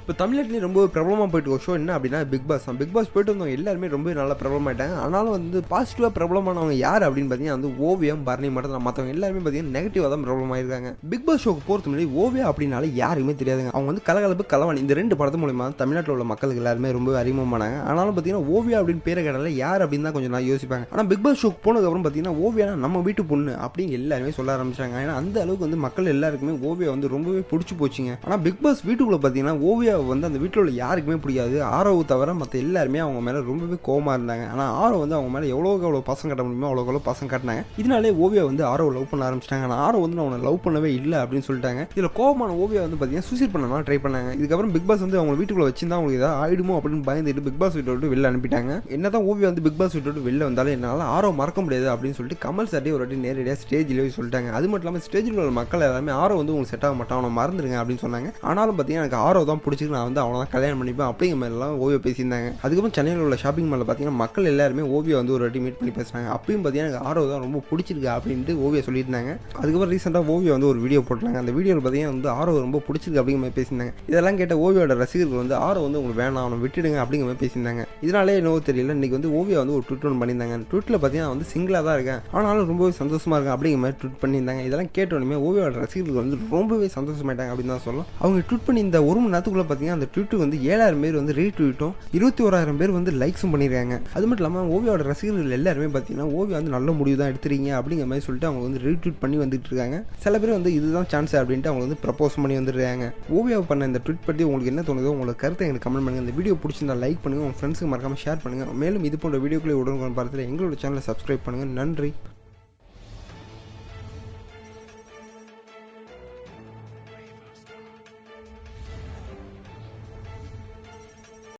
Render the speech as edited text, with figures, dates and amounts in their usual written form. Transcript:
இப்போ தமிழ்நாட்டிலேயே ரொம்ப பிரபலமாக போயிட்டு ஒரு ஷோ என்ன அப்படின்னா பிக் பாஸ் தான். பிக் பாஸ் போயிட்டு வந்தவங்க எல்லாருமே ரொம்ப நல்லா பிரபலமாயிட்டாங்க. ஆனாலும் வந்து பாசிட்டிவாக பிரபலமானவங்க யார் அப்படின்னு பார்த்தீங்கன்னா வந்து ஓவியம், பரணி மட்டும் தான். மற்றவங்க எல்லாருமே பார்த்தீங்கன்னா நெகட்டிவாக தான் பிரபலமாயிருக்காங்க. பிக் பாஸ் ஷோக்கு போகிறது முன்னாடி ஓவியா அப்படின்னாலே யாருக்குமே தெரியாதுங்க. அவங்க வந்து கலகலப்பு, கலவாணி இந்த 2 படத்து மூலமா தமிழ்நாட்டில் உள்ள மக்களுக்கு எல்லாருமே ரொம்ப அறிமுகமானாங்க. ஆனாலும் பார்த்தீங்கன்னா ஓவியா அப்படின்னு பேரை கேட்டால யார் அப்படின்னு தான் கொஞ்சம் நான் யோசிப்பாங்க. ஆனால் பிக் பாஸ் ஷோக்கு போனதுக்கப்புறம் பார்த்தீங்கன்னா ஓவியா நம்ம வீட்டு பொண்ணு அப்படின்னு எல்லாருமே சொல்ல ஆரம்பிச்சாங்க. ஏன்னா அந்த அளவுக்கு வந்து மக்கள் எல்லாருக்குமே ஓவியா வந்து ரொம்பவே பிடிச்சி போச்சுங்க. ஆனால் பிக் பாஸ் வீட்டுக்குள்ள பார்த்தீங்கன்னா ஓவியா வந்து அந்த வீட்டில் உள்ள யாருக்குமே பிடிக்காது. ஆரோவை தவிர மற்ற எல்லாருமே அவங்க மேலே ரொம்பவே கோவமா இருந்தாங்க. ஆனால் ஆரோ வந்து அவங்க மேலே எவ்வளோ பசங்க காட்ட முடியுமோ அவ்வளோ பசங்க காட்டினாங்க. இதனாலே ஓவியா வந்து ஆரோவை லவ் பண்ண ஆரம்பிச்சிட்டாங்க. ஆனால் ஆரோ வந்து அவனை லவ் பண்ணவே இல்லை அப்படின்னு சொல்லிட்டாங்க. இதில் கோவமான ஓவியா வந்து பார்த்தீங்கன்னா சூசைட் பண்ணலாம் ட்ரை பண்ணாங்க. இதுக்கப்புறம் பிக் பாஸ் வந்து அவங்க வீட்டுக்குள்ள வச்சிருந்தா அவங்களுக்கு ஏதாவது ஆயிடுமோ அப்படின்னு பயந்துட்டு பிக் பாஸ் வீட்டை விட்டு வெளில அனுப்பிட்டாங்க. என்னதான் ஓவியா வந்து பிக் பாஸ் வீட்டை விட்டு வெளில வந்தாலும் என்னால் ஆரோ மறக்க முடியாது அப்படின்னு சொல்லிட்டு கமல் சார்ட்டே ஒரு வாட்டி நேரடியாக ஸ்டேஜ்லேயே சொல்லிட்டாங்க. அது மட்டும் இல்லாமல் ஸ்டேஜில் உள்ள மக்கள் எல்லாருமே ஆரோ வந்து உங்களுக்கு செட் ஆக மாட்டான், அவனை மறந்துடுங்க அப்படின்னு சொன்னாங்க. ஆனாலும் பார்த்தீங்கன்னா எனக்கு ஆரோ தான் பிடிச்சிருக்கு, நான் வந்து அவனை தான் கல்யாணம் பண்ணிப்பேன் அப்படிங்கிற மாதிரிலாம் ஓவியா பேசியிருந்தாங்க. அதுக்கப்புறம் சென்னையில் உள்ள ஷாப்பிங் மாலில் பார்த்தீங்கன்னா மக்கள் எல்லாருமே ஓவியா வந்து ஒரு வாட்டி மீட் பண்ணி பேசுனாங்க. அப்பயும் பார்த்தீங்கன்னா எனக்கு ஆரோ தான் ரொம்ப பிடிச்சிருக்கு அப்படின்ட்டு ஓவியா சொல்லியிருந்தாங்க. அதுக்கப்புறம் ரீசெண்டாக ஓவியா வந்து ஒரு வீடியோ போட்டாங்க. அந்த வீடியோவில் பார்த்தீங்கன்னா வந்து ஆரோ ரொம்ப பிடிச்சிருக்கு அப்படிங்கிற மாதிரி பேசியிருந்தாங்க. இதெல்லாம் கேட்ட ஓவியோட ரசிகர்கள் வந்து ஆரோ வந்து உங்களுக்கு வேணாம், அவனை விட்டுடுங்க அப்படிங்கிற மாதிரி பேசியிருந்தாங்க. இதனாலே என்னவோ தெரியல இன்னைக்கு வந்து ஓவியா வந்து ஒரு ட்விட் ஒன்று பண்ணியிருந்தாங்க. அந்த ட்விட்டில் பார்த்தீங்கன்னா வந்து சிங்கிளாக தான் இருக்கேன், ஆனாலும் ரொம்பவே சந்தோஷமா இருக்கேன் அப்படிங்கிற மாதிரி ட்விட் பண்ணியிருந்தாங்க. இதெல்லாம் கேட்டோடனே ஓவியோட ரசிகர்கள் வந்து ரொம்பவே சந்தோஷமாயிட்டாங்க அப்படின்னு தான் சொல்லலாம். அவங்க ட்விட் பண்ணி இந்த ஒரு மணி நேரத்துக்குள்ள பார்த்தீங்கன்னா அந்த ட்விட்டு வந்து 7000 பேர் வந்து ரீட்வீட்டும் 21,000 பேர் வந்து லைக்ஸும் பண்ணியிருக்காங்க. அது மட்டும் இல்லாமல் ஓவியோட ரசிகர்கள் எல்லாருமே பார்த்தீங்கன்னா ஓவியா வந்து நல்ல முடிவு தான் எடுத்துறீங்க அப்படிங்கிற மாதிரி சொல்லிட்டு அவங்க வந்து ரீட்வீட் பண்ணி வந்துட்டு இருக்காங்க. சில பேர் வந்து இதுதான் சான்ஸ் அப்படின்ட்டு அவங்க வந்து ப்ரப்போஸ் பண்ணி வந்துருக்காங்க. ஓவியா பண்ண இந்த ட்விட் பற்றி உங்களுக்கு என்ன தோணுதோ உங்களுக்கு கருத்தை எனக்கு கமெண்ட் பண்ணுங்க. இந்த வீடியோ பிடிச்சிருந்தா லைக் பண்ணுங்க, உங்க ஃப்ரெண்ட்ஸுக்கு மறக்காம ஷேர் பண்ணுங்க. மேலும் இது போன்ற வீடியோக்களை உடனுக்குடன் பார்த்துட்டு எங்களோட சேனலை சப்ஸ்கிரைப் பண்ணுங்க. நன்றி.